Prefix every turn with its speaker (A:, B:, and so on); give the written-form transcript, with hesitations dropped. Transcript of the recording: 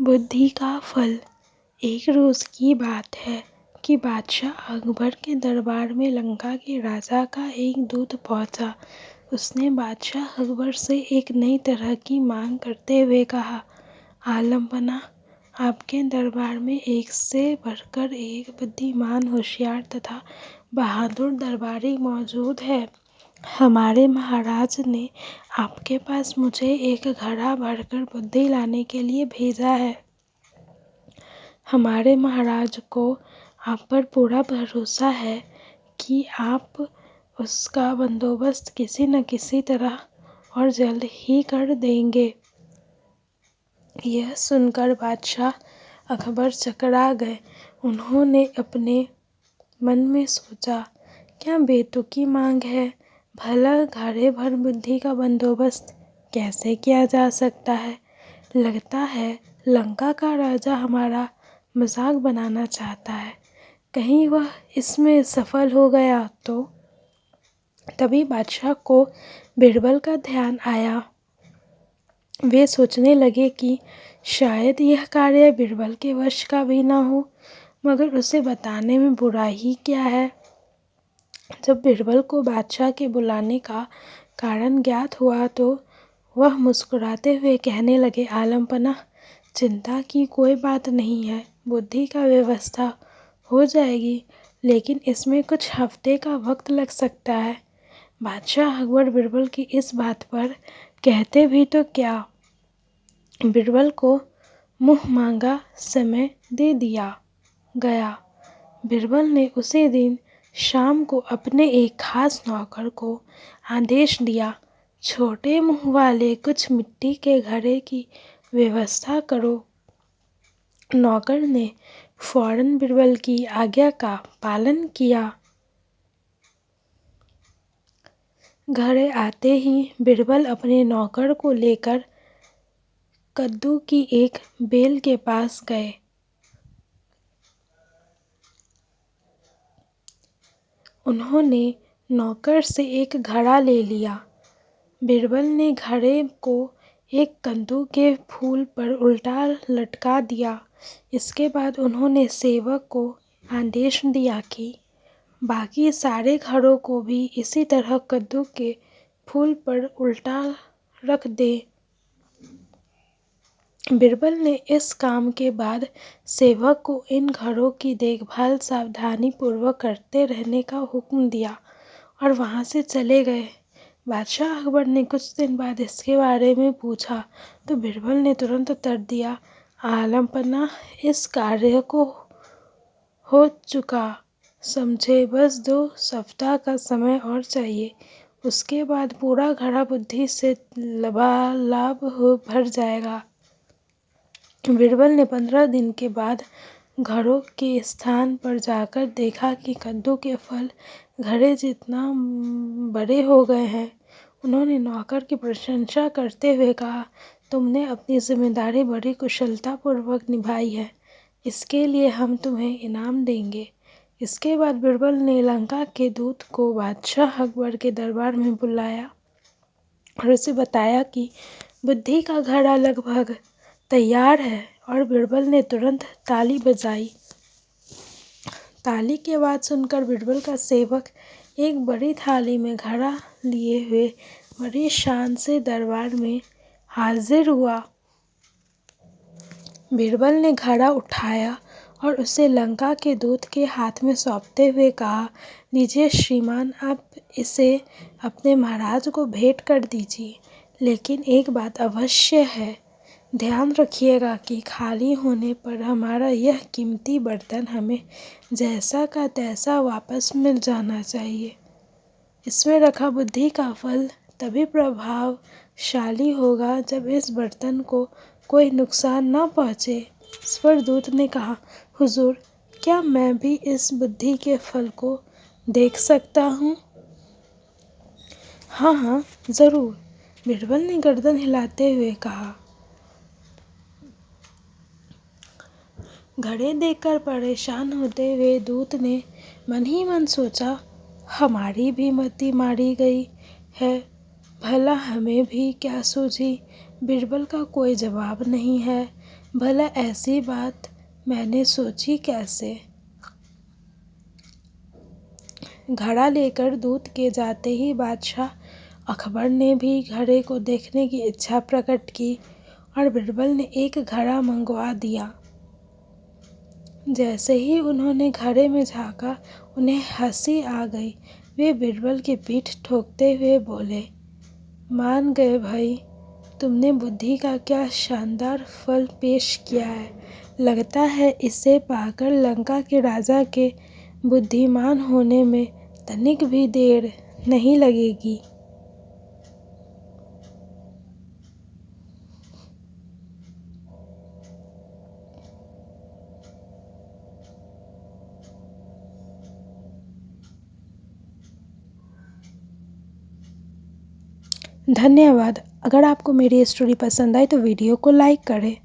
A: बुद्धि का फल। एक रोज़ की बात है कि बादशाह अकबर के दरबार में लंका के राजा का एक दूत पहुंचा। उसने बादशाह अकबर से एक नई तरह की मांग करते हुए कहा, आलमपना, आपके दरबार में एक से बढ़कर एक बुद्धिमान, होशियार तथा बहादुर दरबारी मौजूद है। हमारे महाराज ने आपके पास मुझे एक घड़ा भरकर बुद्धि लाने के लिए भेजा है। हमारे महाराज को आप पर पूरा भरोसा है कि आप उसका बंदोबस्त किसी न किसी तरह और जल्द ही कर देंगे। यह सुनकर बादशाह अकबर चकरा गए। उन्होंने अपने मन में सोचा, क्या बेतुकी मांग है। भला घड़े भर बुद्धि का बंदोबस्त कैसे किया जा सकता है। लगता है लंका का राजा हमारा मजाक बनाना चाहता है। कहीं वह इसमें सफल हो गया तो। तभी बादशाह को बिरबल का ध्यान आया। वे सोचने लगे कि शायद यह कार्य बिरबल के वश का भी ना हो, मगर उसे बताने में बुराई ही क्या है। जब बिरबल को बादशाह के बुलाने का कारण ज्ञात हुआ तो वह मुस्कुराते हुए कहने लगे, आलमपना, चिंता की कोई बात नहीं है। बुद्धि का व्यवस्था हो जाएगी, लेकिन इसमें कुछ हफ्ते का वक्त लग सकता है। बादशाह अकबर बिरबल की इस बात पर कहते भी तो क्या, बिरबल को मुँह मांगा समय दे दिया गया। बिरबल ने उसी दिन शाम को अपने एक खास नौकर को आदेश दिया, छोटे मुंह वाले कुछ मिट्टी के घड़े की व्यवस्था करो। नौकर ने फौरन बिरबल की आज्ञा का पालन किया। घरे आते ही बिरबल अपने नौकर को लेकर कद्दू की एक बेल के पास गए। उन्होंने नौकर से एक घड़ा ले लिया। बिरबल ने घड़े को एक कद्दू के फूल पर उल्टा लटका दिया। इसके बाद उन्होंने सेवक को आदेश दिया कि बाकी सारे घड़ों को भी इसी तरह कद्दू के फूल पर उल्टा रख दे। बिरबल ने इस काम के बाद सेवक को इन घड़ों की देखभाल सावधानी पूर्वक करते रहने का हुक्म दिया और वहां से चले गए। बादशाह अकबर ने कुछ दिन बाद इसके बारे में पूछा तो बिरबल ने तुरंत उत्तर दिया, आलमपना, इस कार्य को हो चुका समझे, बस 2 सप्ताह का समय और चाहिए। उसके बाद पूरा घड़ा बुद्धि से लबालब हो भर जाएगा। बिरबल ने 15 दिन के बाद घड़ों के स्थान पर जाकर देखा कि कद्दू के फल घड़े जितना बड़े हो गए हैं। उन्होंने नौकर की प्रशंसा करते हुए कहा, तुमने अपनी जिम्मेदारी बड़ी कुशलतापूर्वक निभाई है। इसके लिए हम तुम्हें इनाम देंगे। इसके बाद बिरबल ने लंका के दूत को बादशाह अकबर के दरबार में बुलाया और उसे बताया कि बुद्धि का घड़ा लगभग तैयार है और बिरबल ने तुरंत ताली बजाई। ताली की आवाज़ सुनकर बिरबल का सेवक एक बड़ी थाली में घड़ा लिए हुए बड़ी शान से दरबार में हाजिर हुआ। बिरबल ने घड़ा उठाया और उसे लंका के दूत के हाथ में सौंपते हुए कहा, लीजिए श्रीमान, आप इसे अपने महाराज को भेंट कर दीजिए। लेकिन एक बात अवश्य है, ध्यान रखिएगा कि खाली होने पर हमारा यह कीमती बर्तन हमें जैसा का तैसा वापस मिल जाना चाहिए। इसमें रखा बुद्धि का फल तभी प्रभावशाली होगा जब इस बर्तन को कोई नुकसान न पहुँचे। इस पर दूत ने कहा, हुजूर, क्या मैं भी इस बुद्धि के फल को देख सकता हूँ? हाँ हाँ, जरूर, बिरबल ने गर्दन हिलाते हुए कहा। घड़े देखकर परेशान होते हुए दूत ने मन ही मन सोचा, हमारी भी मति मारी गई है। भला हमें भी क्या सूझी। बीरबल का कोई जवाब नहीं है। भला ऐसी बात मैंने सोची कैसे। घड़ा लेकर दूत के जाते ही बादशाह अकबर ने भी घड़े को देखने की इच्छा प्रकट की और बीरबल ने एक घड़ा मंगवा दिया। जैसे ही उन्होंने घड़े में झांका उन्हें हंसी आ गई। वे बीरबल की पीठ ठोकते हुए बोले, मान गए भाई, तुमने बुद्धि का क्या शानदार फल पेश किया है। लगता है इसे पाकर लंका के राजा के बुद्धिमान होने में तनिक भी देर नहीं लगेगी। धन्यवाद। अगर आपको मेरी स्टोरी पसंद आई तो वीडियो को लाइक करें।